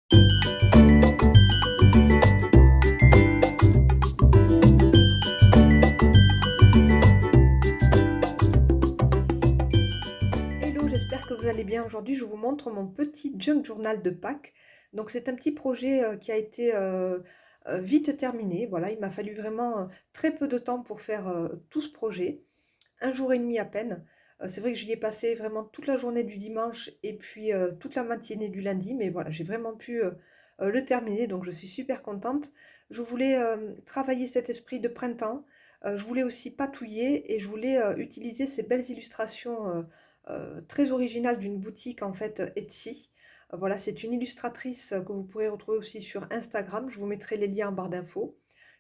Hello, j'espère que vous allez bien. Aujourd'hui, je vous montre mon petit junk journal de Pâques. Donc, c'est un petit projet qui a été vite terminé. Voilà, il m'a fallu vraiment très peu de temps pour faire tout ce projet. Un jour et demi à peine. C'est vrai que j'y ai passé vraiment toute la journée du dimanche et puis toute la matinée du lundi. Mais voilà, j'ai vraiment pu le terminer. Donc, je suis super contente. Je voulais travailler cet esprit de printemps. Je voulais aussi patouiller et je voulais utiliser ces belles illustrations très originale d'une boutique en fait Etsy. Voilà, c'est une illustratrice que vous pourrez retrouver aussi sur Instagram. Je vous mettrai les liens en barre d'infos,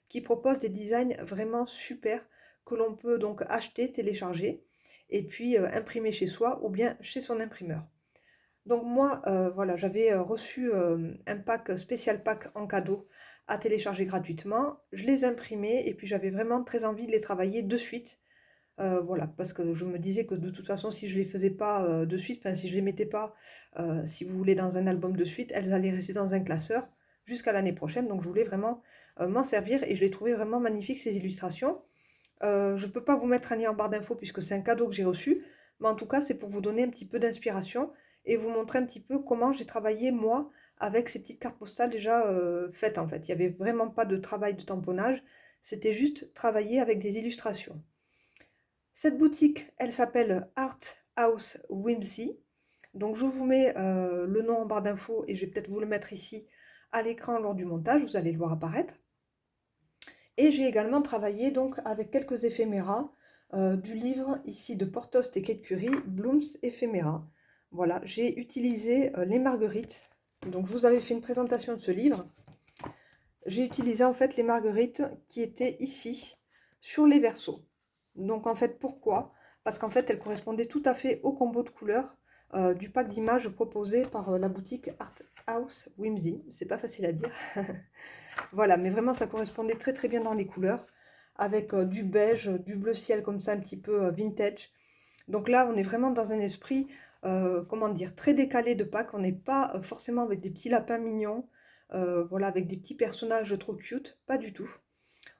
qui propose des designs vraiment super que l'on peut donc acheter, télécharger et puis imprimer chez soi ou bien chez son imprimeur. Donc moi, voilà, j'avais reçu un pack spécial pack en cadeau à télécharger gratuitement. Je les imprimais et puis j'avais vraiment très envie de les travailler de suite. Voilà, parce que je me disais que de toute façon, si je les faisais pas, de suite, enfin si je les mettais pas, si vous voulez, dans un album de suite, elles allaient rester dans un classeur jusqu'à l'année prochaine. Donc je voulais vraiment, m'en servir et je les trouvais vraiment magnifiques ces illustrations. Je ne peux pas vous mettre un lien en barre d'infos puisque c'est un cadeau que j'ai reçu, mais en tout cas, c'est pour vous donner un petit peu d'inspiration et vous montrer un petit peu comment j'ai travaillé moi avec ces petites cartes postales déjà, faites en fait. Il y avait vraiment pas de travail de tamponnage, c'était juste travailler avec des illustrations. Cette boutique, elle s'appelle Art House Whimsy. Donc je vous mets le nom en barre d'infos et je vais peut-être vous le mettre ici à l'écran lors du montage, vous allez le voir apparaître. Et j'ai également travaillé donc avec quelques éphéméras du livre ici de Porthos et Kate Curie, Bloom's Éphéméra. Voilà, j'ai utilisé les marguerites. Donc je vous avais fait une présentation de ce livre. J'ai utilisé en fait les marguerites qui étaient ici sur les versos. Donc en fait pourquoi? Parce qu'en fait elles correspondaient tout à fait au combo de couleurs du pack d'images proposé par la boutique Art House Whimsy. C'est pas facile à dire. Voilà, mais vraiment ça correspondait très très bien dans les couleurs avec du beige, du bleu ciel comme ça un petit peu vintage. Donc là on est vraiment dans un esprit, comment dire, très décalé de Pâques. On n'est pas forcément avec des petits lapins mignons, voilà, avec des petits personnages trop cute, pas du tout.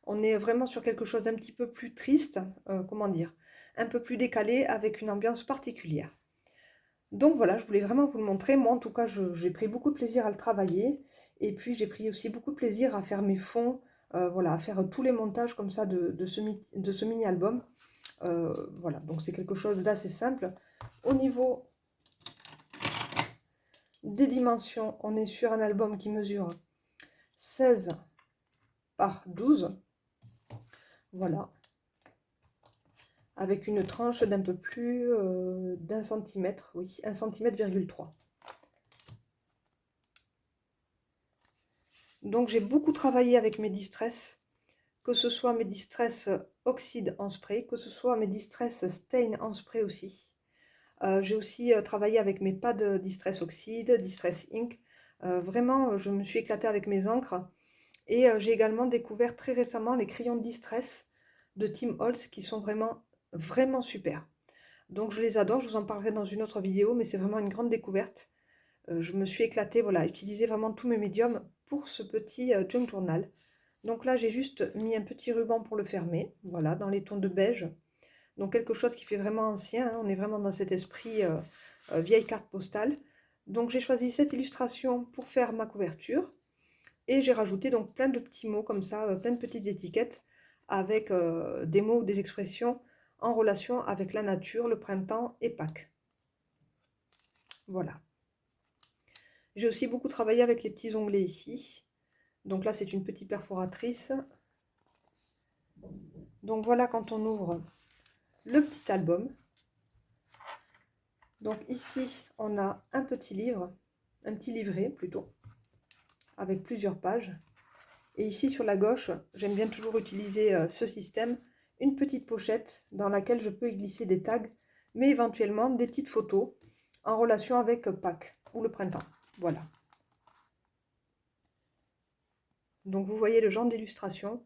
On est vraiment sur quelque chose d'un petit peu plus triste, comment dire, un peu plus décalé avec une ambiance particulière. Donc voilà, je voulais vraiment vous le montrer. Moi, en tout cas, j'ai pris beaucoup de plaisir à le travailler. Et puis, j'ai pris aussi beaucoup de plaisir à faire mes fonds, voilà, à faire tous les montages comme ça de ce mini-album. Voilà, donc c'est quelque chose d'assez simple. Au niveau des dimensions, on est sur un album qui mesure 16 par 12. Voilà, avec une tranche d'un peu plus d'un centimètre, oui, 1,3 cm. Donc j'ai beaucoup travaillé avec mes distress, que ce soit mes distress oxyde en spray, que ce soit mes distress stain en spray aussi. J'ai aussi travaillé avec mes pads distress oxyde, distress ink. Vraiment, je me suis éclatée avec mes encres. Et j'ai également découvert très récemment les crayons distress de Tim Holtz qui sont vraiment, vraiment super. Donc je les adore, je vous en parlerai dans une autre vidéo, mais c'est vraiment une grande découverte. Je me suis éclatée, voilà, à utiliser vraiment tous mes médiums pour ce petit junk journal. Donc là, j'ai juste mis un petit ruban pour le fermer, voilà, dans les tons de beige. Donc quelque chose qui fait vraiment ancien, hein, on est vraiment dans cet esprit vieille carte postale. Donc j'ai choisi cette illustration pour faire ma couverture. Et j'ai rajouté donc plein de petits mots comme ça, plein de petites étiquettes avec des mots ou des expressions en relation avec la nature, le printemps et Pâques. Voilà. J'ai aussi beaucoup travaillé avec les petits onglets ici. Donc là, c'est une petite perforatrice. Donc voilà quand on ouvre le petit album. Donc ici, on a un petit livre, un petit livret plutôt, avec plusieurs pages. Et ici sur la gauche, j'aime bien toujours utiliser ce système, une petite pochette dans laquelle je peux y glisser des tags, mais éventuellement des petites photos en relation avec Pâques ou le printemps. Voilà. Donc vous voyez le genre d'illustration.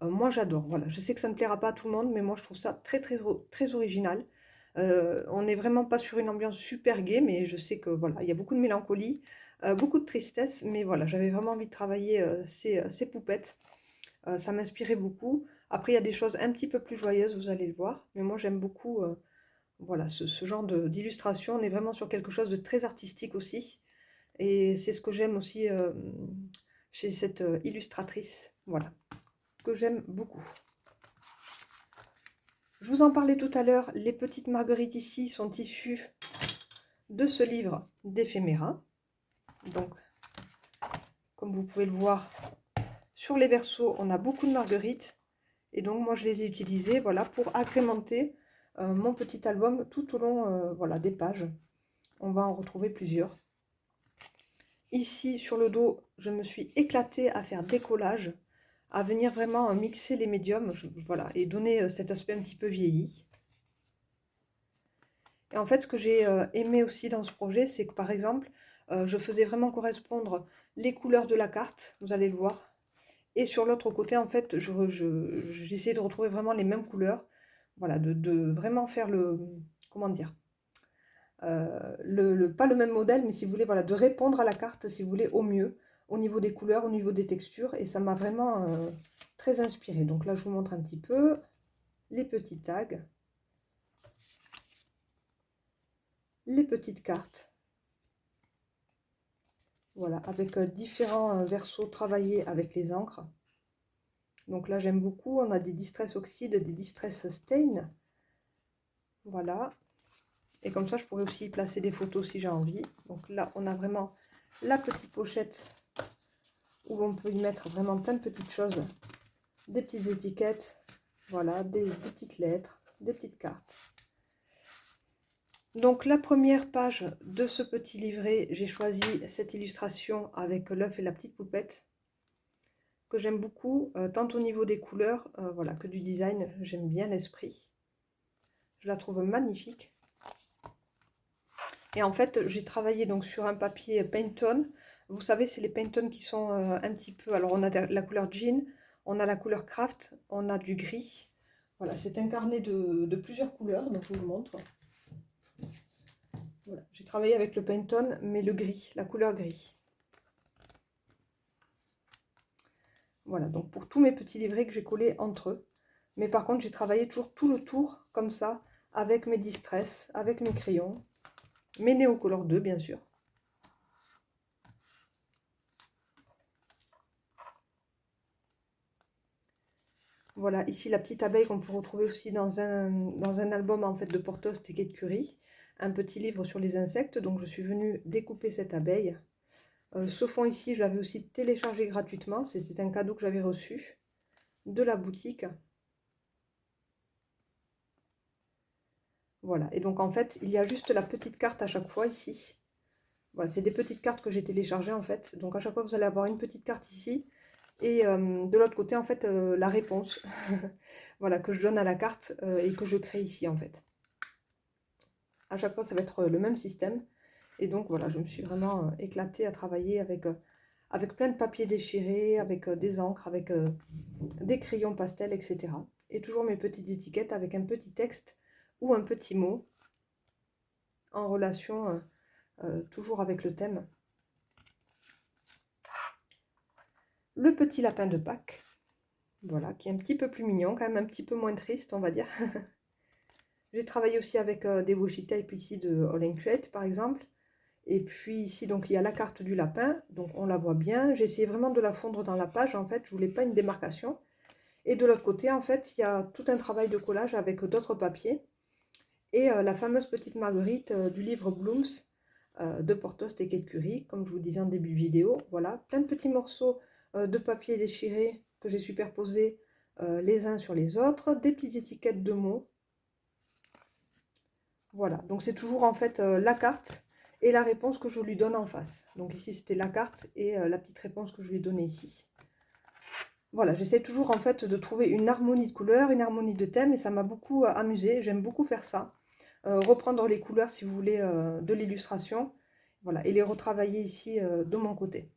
Moi j'adore, voilà. Je sais que ça ne plaira pas à tout le monde, mais moi je trouve ça très très très original. On n'est vraiment pas sur une ambiance super gaie, mais je sais que voilà, il y a beaucoup de mélancolie, beaucoup de tristesse, mais voilà, j'avais vraiment envie de travailler, ces poupettes. Ça m'inspirait beaucoup. Après, il y a des choses un petit peu plus joyeuses, vous allez le voir, mais moi j'aime beaucoup, voilà, ce genre d'illustration. On est vraiment sur quelque chose de très artistique aussi, et c'est ce que j'aime aussi, chez cette, illustratrice, voilà, que j'aime beaucoup. Je vous en parlais tout à l'heure, les petites marguerites ici sont issues de ce livre d'éphéméra. Donc, comme vous pouvez le voir, sur les versos, on a beaucoup de marguerites. Et donc, moi, je les ai utilisées, voilà, pour agrémenter mon petit album tout au long, voilà, des pages. On va en retrouver plusieurs. Ici, sur le dos, je me suis éclatée à faire des collages, à venir vraiment mixer les médiums, voilà, et donner cet aspect un petit peu vieilli. Et en fait, ce que j'ai aimé aussi dans ce projet, c'est que par exemple, je faisais vraiment correspondre les couleurs de la carte, vous allez le voir. Et sur l'autre côté, en fait, j'essayais de retrouver vraiment les mêmes couleurs. Voilà, de vraiment faire le, comment dire, pas le même modèle, mais si vous voulez, voilà, de répondre à la carte, si vous voulez, au mieux, au niveau des couleurs, au niveau des textures. Et ça m'a vraiment très inspiré. Donc là, je vous montre un petit peu les petits tags, les petites cartes. Voilà, avec différents versos travaillés avec les encres. Donc là, j'aime beaucoup. On a des Distress Oxide, des Distress Stain. Voilà. Et comme ça, je pourrais aussi y placer des photos si j'ai envie. Donc là, on a vraiment la petite pochette où on peut y mettre vraiment plein de petites choses. Des petites étiquettes, voilà, des petites lettres, des petites cartes. Donc la première page de ce petit livret, j'ai choisi cette illustration avec l'œuf et la petite poupette que j'aime beaucoup, tant au niveau des couleurs voilà, que du design. J'aime bien l'esprit. Je la trouve magnifique. Et en fait, j'ai travaillé donc sur un papier Pantone. Vous savez, c'est les Pantone qui sont un petit peu... Alors, on a la couleur jean, on a la couleur craft, on a du gris. Voilà, c'est un carnet de plusieurs couleurs, donc je vous le montre. Voilà, j'ai travaillé avec le Pantone, mais le gris, la couleur gris. Voilà, donc pour tous mes petits livrets que j'ai collés entre eux. Mais par contre, j'ai travaillé toujours tout le tour, comme ça, avec mes Distress, avec mes crayons. Mes Neocolor 2, bien sûr. Voilà, ici la petite abeille qu'on peut retrouver aussi dans un album en fait de Porthos et Kate Curie. Un petit livre sur les insectes, donc je suis venue découper cette abeille. Ce fond ici, je l'avais aussi téléchargé gratuitement, c'est un cadeau que j'avais reçu de la boutique. Voilà, et donc en fait, il y a juste la petite carte à chaque fois ici. Voilà, c'est des petites cartes que j'ai téléchargées en fait. Donc à chaque fois, vous allez avoir une petite carte ici. Et de l'autre côté, en fait, la réponse. Voilà, que je donne à la carte et que je crée ici en fait. À chaque fois, ça va être le même système. Et donc voilà, je me suis vraiment éclatée à travailler avec plein de papiers déchirés, avec des encres, avec des crayons pastels, etc. Et toujours mes petites étiquettes avec un petit texte ou un petit mot en relation toujours avec le thème. Le petit lapin de Pâques, voilà, qui est un petit peu plus mignon, quand même un petit peu moins triste, on va dire. J'ai travaillé aussi avec des washi tape ici de All Create, par exemple. Et puis ici, donc, il y a la carte du lapin, donc on la voit bien. J'ai essayé vraiment de la fondre dans la page, en fait, je voulais pas une démarcation. Et de l'autre côté, en fait, il y a tout un travail de collage avec d'autres papiers. Et la fameuse petite marguerite du livre Blooms de Porthos et Kate Curie, comme je vous disais en début de vidéo. Voilà, plein de petits morceaux de papier déchirés que j'ai superposés les uns sur les autres. Des petites étiquettes de mots. Voilà, donc c'est toujours en fait la carte et la réponse que je lui donne en face. Donc ici c'était la carte et la petite réponse que je lui ai donnée ici. Voilà, j'essaie toujours en fait de trouver une harmonie de couleurs, une harmonie de thèmes et ça m'a beaucoup amusé. J'aime beaucoup faire ça. Reprendre les couleurs si vous voulez de l'illustration. Voilà, et les retravailler ici de mon côté.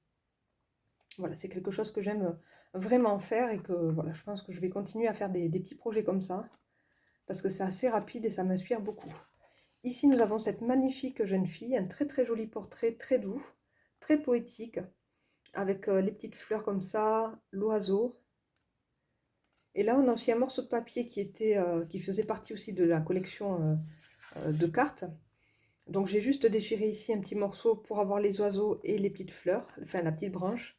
Voilà, c'est quelque chose que j'aime vraiment faire et que voilà, je pense que je vais continuer à faire des petits projets comme ça. parce que c'est assez rapide et ça m'inspire beaucoup. Ici, nous avons cette magnifique jeune fille, un très très joli portrait, très doux, très poétique, avec les petites fleurs comme ça, l'oiseau. Et là, on a aussi un morceau de papier qui faisait partie aussi de la collection de cartes. Donc j'ai juste déchiré ici un petit morceau pour avoir les oiseaux et les petites fleurs, enfin la petite branche.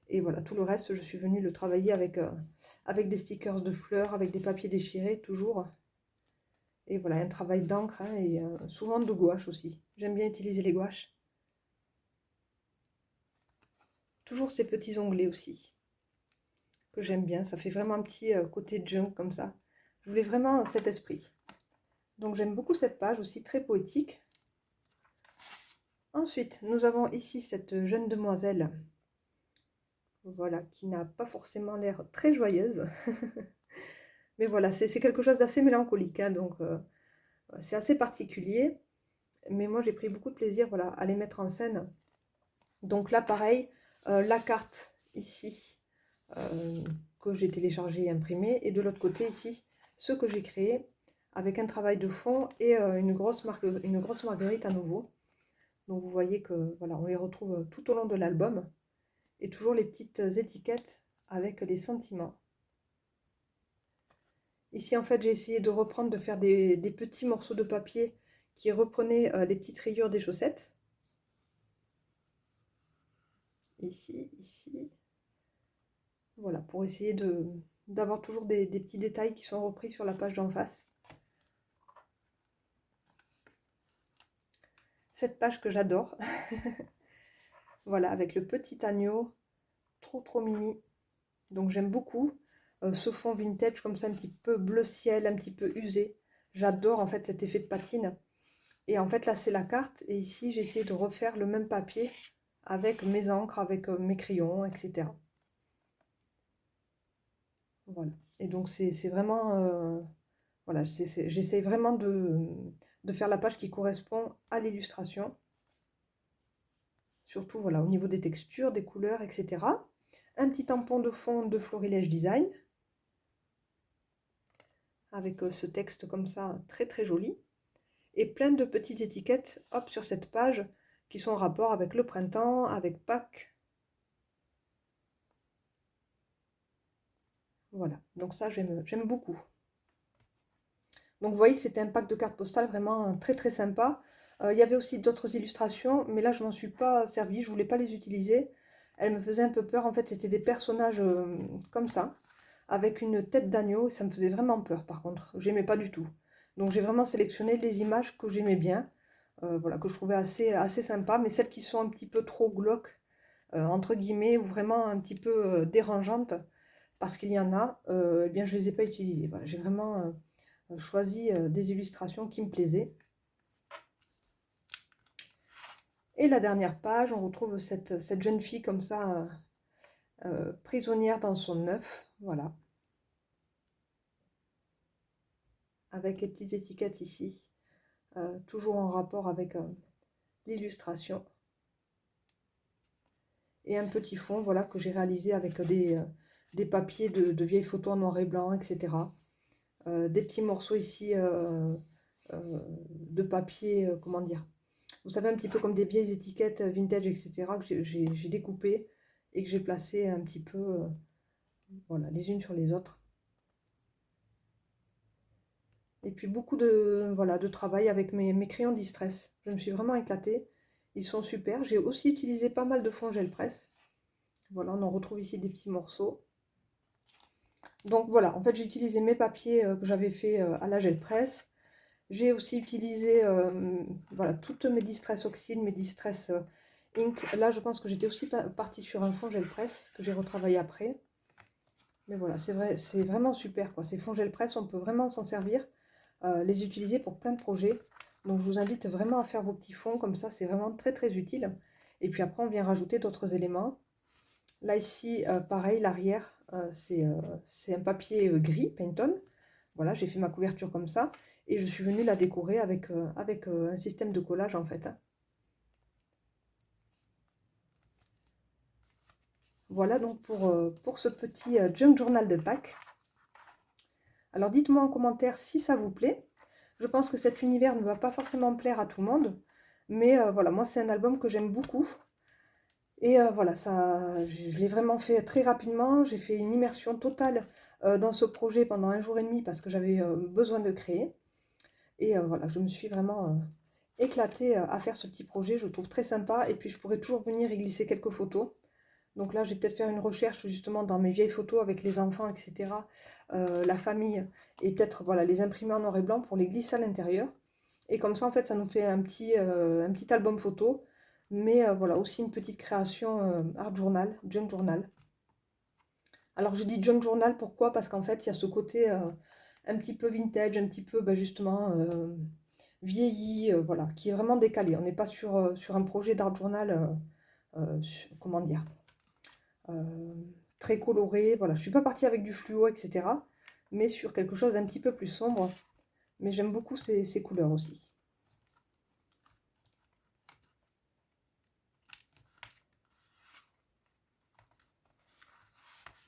Et voilà, tout le reste, je suis venue le travailler avec des stickers de fleurs, avec des papiers déchirés, toujours. Et voilà, un travail d'encre hein, et souvent de gouache aussi. J'aime bien utiliser les gouaches. Toujours ces petits onglets aussi, que j'aime bien. Ça fait vraiment un petit côté junk comme ça. Je voulais vraiment cet esprit. Donc j'aime beaucoup cette page aussi, très poétique. Ensuite, nous avons ici cette jeune demoiselle, voilà, qui n'a pas forcément l'air très joyeuse. Mais voilà, c'est quelque chose d'assez mélancolique, hein, donc c'est assez particulier. Mais moi, j'ai pris beaucoup de plaisir, voilà, à les mettre en scène. Donc là, pareil, la carte ici, euh, que j'ai téléchargée et imprimée, et de l'autre côté ici, ce que j'ai créé, avec un travail de fond et une grosse marguerite à nouveau. Donc vous voyez que voilà, on les retrouve tout au long de l'album, et toujours les petites étiquettes avec les sentiments. Ici, en fait, j'ai essayé de reprendre, de faire des petits morceaux de papier qui reprenaient les petites rayures des chaussettes. Ici, ici. Voilà, pour essayer d'avoir toujours des petits détails qui sont repris sur la page d'en face. Cette page que j'adore. Voilà, avec le petit agneau. Trop, trop mimi. Donc j'aime beaucoup ce fond vintage comme ça, un petit peu bleu ciel, un petit peu usé. J'adore en fait cet effet de patine. Et en fait là c'est la carte. Et ici j'ai essayé de refaire le même papier avec mes encres, avec mes crayons, etc. Voilà. Et donc c'est vraiment... voilà, j'essaie vraiment de faire la page qui correspond à l'illustration. Surtout voilà, au niveau des textures, des couleurs, etc. Un petit tampon de fond de Florilège Design. Avec ce texte comme ça, très très joli. Et plein de petites étiquettes, hop, sur cette page, qui sont en rapport avec le printemps, avec Pâques. Voilà, donc ça j'aime beaucoup. Donc vous voyez que c'était un pack de cartes postales vraiment très très sympa. Il y avait aussi d'autres illustrations, mais là je m'en suis pas servie, je voulais pas les utiliser. Elles me faisaient un peu peur, en fait c'était des personnages comme ça, avec une tête d'agneau, et ça me faisait vraiment peur par contre, j'aimais pas du tout. Donc j'ai vraiment sélectionné les images que j'aimais bien, voilà, que je trouvais assez sympa, mais celles qui sont un petit peu trop glauques, entre guillemets, ou vraiment un petit peu dérangeantes, parce qu'il y en a, eh bien je les ai pas utilisées. Voilà, j'ai vraiment choisi des illustrations qui me plaisaient. Et la dernière page, on retrouve cette jeune fille comme ça, prisonnière dans son œuf, voilà, avec les petites étiquettes ici, toujours en rapport avec l'illustration. Et un petit fond, voilà, que j'ai réalisé avec des papiers de vieilles photos en noir et blanc, etc. Des petits morceaux ici de papier, comment dire, vous savez, un petit peu comme des vieilles étiquettes vintage, etc., que j'ai découpé et que j'ai placé un petit peu, voilà, les unes sur les autres. Et puis beaucoup voilà, de travail avec mes crayons Distress. Je me suis vraiment éclatée. Ils sont super. J'ai aussi utilisé pas mal de fond gel presse. Voilà, on en retrouve ici des petits morceaux. Donc voilà, en fait, j'ai utilisé mes papiers que j'avais fait à la gel presse. J'ai aussi utilisé voilà, toutes mes Distress Oxyde, mes Distress Ink. Là, je pense que j'étais aussi partie sur un fond gel presse que j'ai retravaillé après. Mais voilà, c'est vrai, c'est vraiment super, quoi. Ces fonds gel presse, on peut vraiment s'en servir, les utiliser pour plein de projets. Donc, je vous invite vraiment à faire vos petits fonds comme ça, c'est vraiment très très utile. Et puis après, on vient rajouter d'autres éléments. Là, ici, pareil, l'arrière, c'est un papier gris, Pantone. Voilà, j'ai fait ma couverture comme ça. Et je suis venue la décorer avec un système de collage, en fait, hein. Voilà donc pour ce petit junk journal de Pâques. Alors dites-moi en commentaire si ça vous plaît. Je pense que cet univers ne va pas forcément plaire à tout le monde, mais voilà, moi c'est un album que j'aime beaucoup. Et voilà, ça, je l'ai vraiment fait très rapidement. J'ai fait une immersion totale dans ce projet pendant un jour et demi parce que j'avais besoin de créer. Et voilà, je me suis vraiment éclatée à faire ce petit projet. Je le trouve très sympa. Et puis je pourrais toujours venir y glisser quelques photos. Donc là, je vais peut-être faire une recherche justement dans mes vieilles photos avec les enfants, etc. La famille. Et peut-être voilà, les imprimer en noir et blanc pour les glisser à l'intérieur. Et comme ça, en fait, ça nous fait un petit album photo. Mais voilà, aussi une petite création art journal, junk journal. Alors je dis junk journal, pourquoi? Parce qu'en fait, il y a ce côté un petit peu vintage, un petit peu bah, justement vieilli, voilà, qui est vraiment décalé. On n'est pas sur un projet d'art journal, comment dire, euh, très coloré. Voilà, je suis pas partie avec du fluo, etc. Mais sur quelque chose d'un petit peu plus sombre. Mais j'aime beaucoup ces couleurs aussi.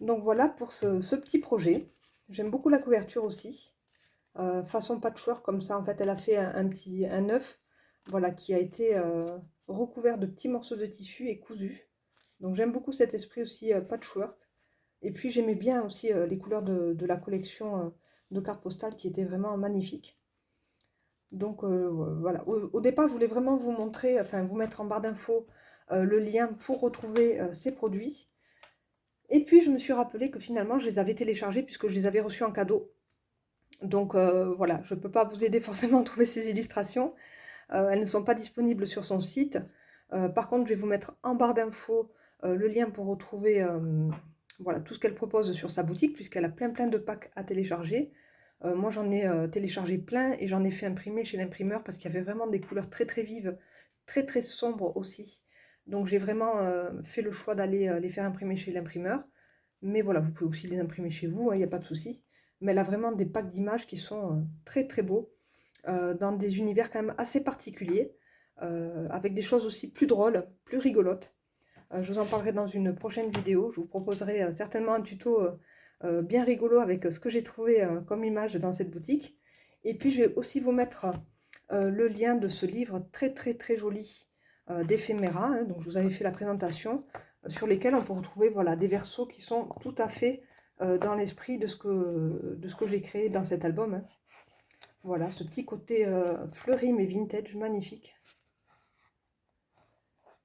Donc voilà pour ce petit projet. J'aime beaucoup la couverture aussi. Façon patchwork comme ça, en fait, elle a fait un œuf, voilà, qui a été recouvert de petits morceaux de tissu et cousu. Donc j'aime beaucoup cet esprit aussi patchwork. Et puis j'aimais bien aussi les couleurs de la collection de cartes postales qui étaient vraiment magnifiques. Donc voilà, au départ je voulais vraiment vous montrer, enfin vous mettre en barre d'infos le lien pour retrouver ces produits. Et puis je me suis rappelé que finalement je les avais téléchargés puisque je les avais reçus en cadeau. Donc voilà, je ne peux pas vous aider forcément à trouver ces illustrations. Elles ne sont pas disponibles sur son site. Par contre, je vais vous mettre en barre d'infos le lien pour retrouver voilà, tout ce qu'elle propose sur sa boutique, puisqu'elle a plein de packs à télécharger. Moi, j'en ai téléchargé plein et j'en ai fait imprimer chez l'imprimeur parce qu'il y avait vraiment des couleurs très vives, très sombres aussi. Donc j'ai vraiment fait le choix d'aller les faire imprimer chez l'imprimeur. Mais voilà, vous pouvez aussi les imprimer chez vous, il n'y a pas de souci. Mais elle a vraiment des packs d'images qui sont très beaux, dans des univers quand même assez particuliers, avec des choses aussi plus drôles, plus rigolotes. Je vous en parlerai dans une prochaine vidéo. Je vous proposerai certainement un tuto bien rigolo avec ce que j'ai trouvé comme image dans cette boutique. Et puis je vais aussi vous mettre le lien de ce livre très joli d'éphéméra, hein, donc je vous avais fait la présentation, sur lesquels on peut retrouver voilà, des versos qui sont tout à fait dans l'esprit de ce que j'ai créé dans cet album. Hein. Voilà, ce petit côté fleuri mais vintage, magnifique,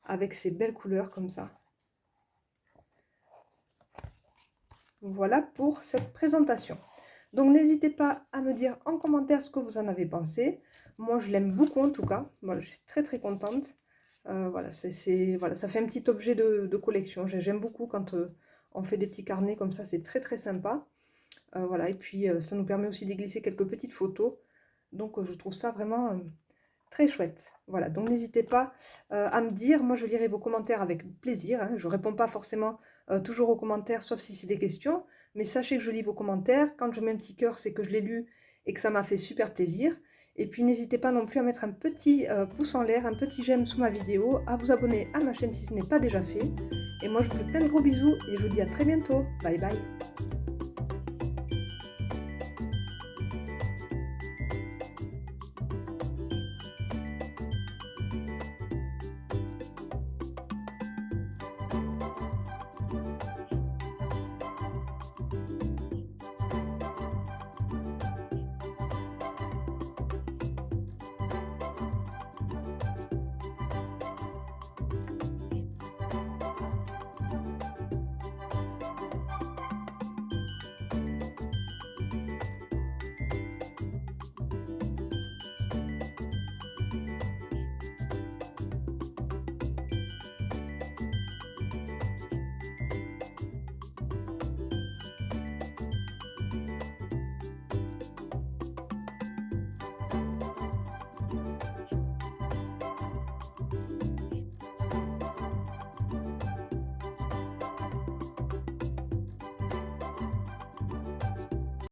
avec ces belles couleurs comme ça. Voilà pour cette présentation. Donc n'hésitez pas à me dire en commentaire ce que vous en avez pensé. Moi je l'aime beaucoup en tout cas. Voilà, je suis très contente. Voilà, voilà, ça fait un petit objet de collection. J'aime beaucoup quand on fait des petits carnets comme ça, c'est très sympa. Voilà, et puis ça nous permet aussi de glisser quelques petites photos. Donc je trouve ça vraiment très chouette. Voilà, donc n'hésitez pas à me dire. Moi je lirai vos commentaires avec plaisir. Hein. Je ne réponds pas forcément toujours aux commentaires, sauf si c'est des questions. Mais sachez que je lis vos commentaires. Quand je mets un petit cœur, c'est que je l'ai lu et que ça m'a fait super plaisir. Et puis n'hésitez pas non plus à mettre un petit pouce en l'air, un petit j'aime sous ma vidéo, à vous abonner à ma chaîne si ce n'est pas déjà fait. Et moi je vous fais plein de gros bisous et je vous dis à très bientôt. Bye bye.